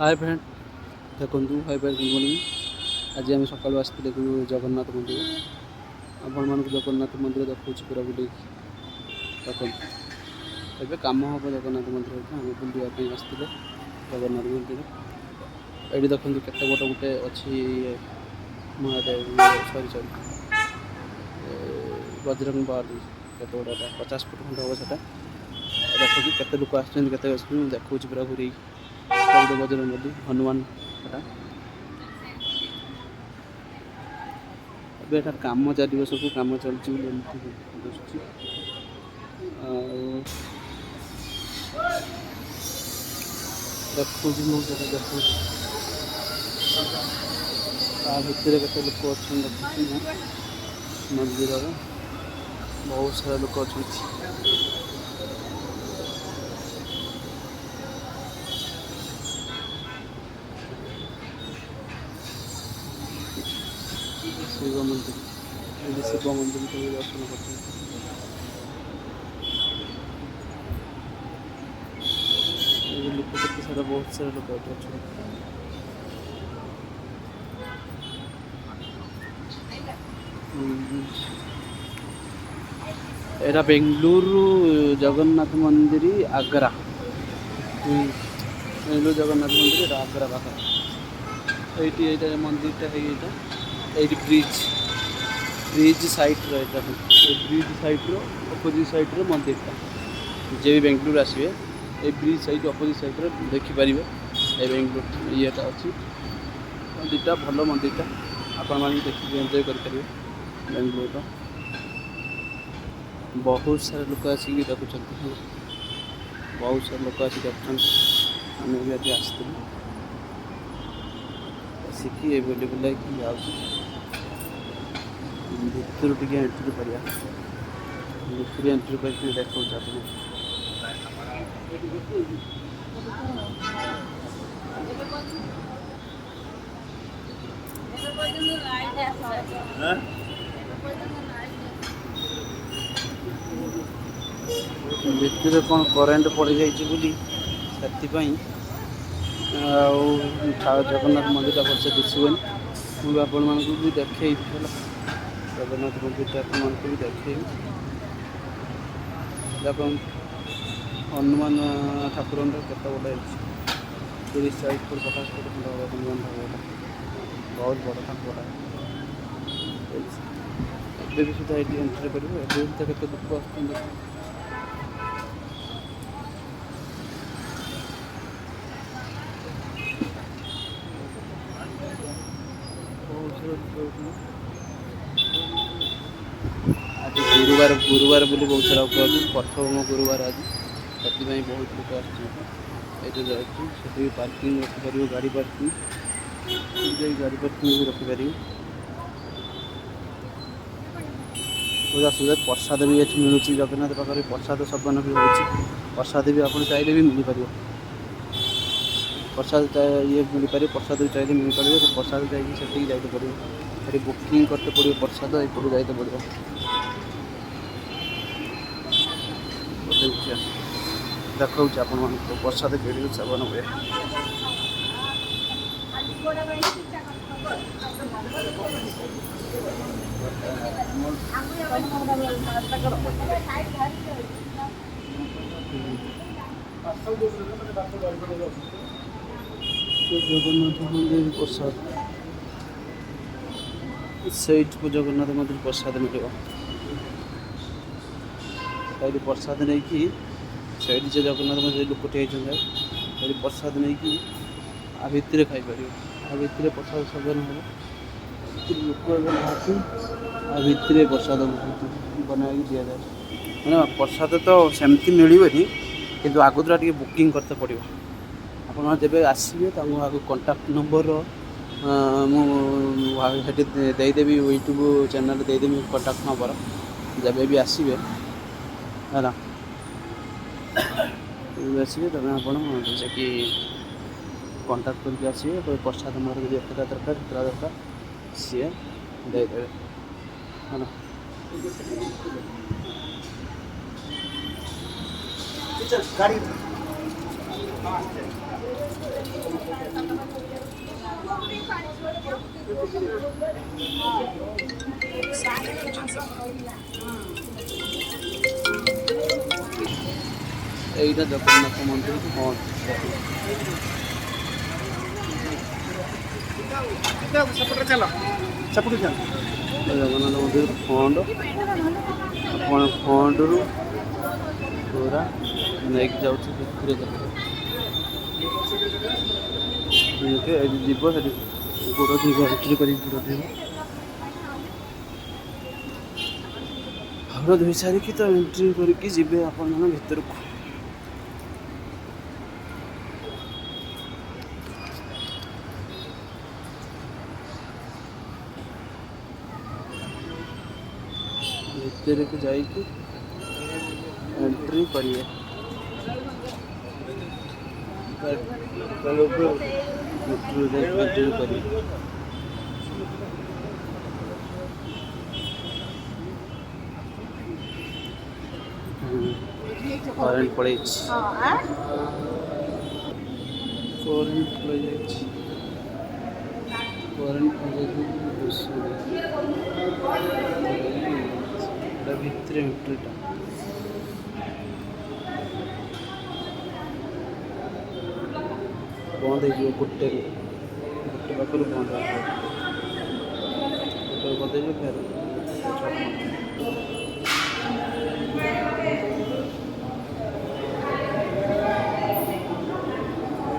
Hi friend देखु hi friend good morning. आज आम सका आसते जगन्नाथ मंदिर आपण मान जगन्नाथ मंदिर देखा पूरा बुले देखते कम हम जगन्नाथ मंदिर आम बुलापी आसते जगन्नाथ मंदिर। ये देखो केते बड़ गोटे अच्छी महादेव सरी बजरंग बाली केत बड़ा 50 फुट खंड हम से देखो कि लोक आसते देखा पूरा घूरी बजरंग बली हनुमान एटा कम चलो सब कम चलती देखु देखु भितर के लोक अच्छा देखुची मंदिर बहुत सारा लोक अच्छा शिव मंदिर ये शिव मंदिर को भी दर्शन करते लोक के सारा बहुत सारा लोक अच्छा एरा बेंगलुरु जगन्नाथ मंदिर आग्रा बेंगलुरु जगन्नाथ मंदिर आग्रा पाखे ये मंदिर ये bridge bridge side bridge side opposite side मंदिर जे भी बेंगलुरु आसवे ये ब्रिज साइड अपोजिट साइड देखिपारे ये बेंगलुरु ये अच्छी मंदिरटा भल मंदिरटा आपण मैंने देखिए एंजॉय करेंगे बेंगलुरु बहुत सारे लोक आसिक देखुं बहुत सारे लोक आसिक देखुं आम भी आज आसती आसिक ये बुले बुला भितर टे एंट्री करा भितर एंट्री कर देखा भितर कौन करेन्ट पड़ जाइए जगन्नाथ मंदिर भलसे दिशुनि मुझे आपण मानक भी देखे जगन्नाथ मंदिर आपण भी देखे हनुमान ठाकुर केत बड़ा 30-40 फुट 50 फुट खंड हनुमान ठाकुर बहुत बड़ा ठाकुर ଏବେ भी सुधा ये एंट्री करेंगे ଏବେ भी କେତେ ଲୋକ ଆସୁଛନ୍ତି आज गुरुवार गुरुवार बोली बहुत सारा लोक प्रथम गुरुवार आज से बहुत लोक आसती पार्किंग रखिपर गाड़ी पार्किंग गाड़ी पार्किंग भी रखिपर पूरा सुविधा प्रसाद भी ये मिलूँ जगन्नाथ पाखे प्रसाद सेवन भी हो प्रसाद भी आप चाहिए भी मिल पार प्रसाद ये मिल पार प्रसाद भी चाहिए मिल पार तो प्रसाद चाहिए जाते पड़ो ये बुकिंग करते पड़ो प्रसाद एपटू जाते पड़ो देखा आपण प्रसाद के सेवन हुए जगन्नाथ मंदिर प्रसाद सैट को जगन्नाथ मंदिर प्रसाद मिले प्रसाद नहीं कि सैट जो जगन्नाथ मंदिर लोकटे होती प्रसाद नहीं कि आ भितर खाईपर आ भितर प्रसाद सेवन हम लोक आ भितर प्रसाद बना दि जाए मैंने प्रसाद तो सेमती मिलनी किंतु आगुरा टे बुकिंग करते पड़ो आप जब आसवे आगे कंटाक्ट नंबर मुझे देदेवी यूट्यूब चैनल देदेवी कंटाक्ट नंबर जब भी आसवे है आसवे तब आप कंटाक्ट करके आसवे प्रसाद मोर एतटा दरकार एतटा दरकार सी देदेवे है गाड़ी এইটা জগন্নাଥ ମନ୍ଦିର ପହଞ୍ଚ ଜଗନ୍ନାଥ ମନ୍ଦିର ଫଣ୍ଡ ଆପଣ ଫଣ୍ଡରୁ ପୁରା ନେଇକି ଯାଉଛି ଭିତରେ ଏଠି ଯିବ ସେଠି ଗୋଡ଼ ଧୋଇବ ଏଣ୍ଟ୍ରି କରିକି ଗୋଡ଼ ଧୋଇବ ଗୋଡ଼ ଧୋଇ ସାରିକି ତ ଏଣ୍ଟ୍ରି କରିକି ଯିବେ ଆପଣମାନେ ଭିତରକୁ। ଭିତରକୁ ଯାଇକି ଏଣ୍ଟ୍ରି କରିବେ। ଏଣ୍ଟ୍ରି କରିବେ। କରେଣ୍ଟ ପଳେଇଛି କରେଣ୍ଟ ପଳେଇ ଯାଇଛି ଭିତରେ ଏଣ୍ଟ୍ରିଟା ବନ୍ଦ ହେଇଯିବ ଗୋଟେ ପାଖରୁ ବନ୍ଦ ହେଇଯିବ ଗୋଟେ ବନ୍ଦ ହେଇଯିବ ଫେର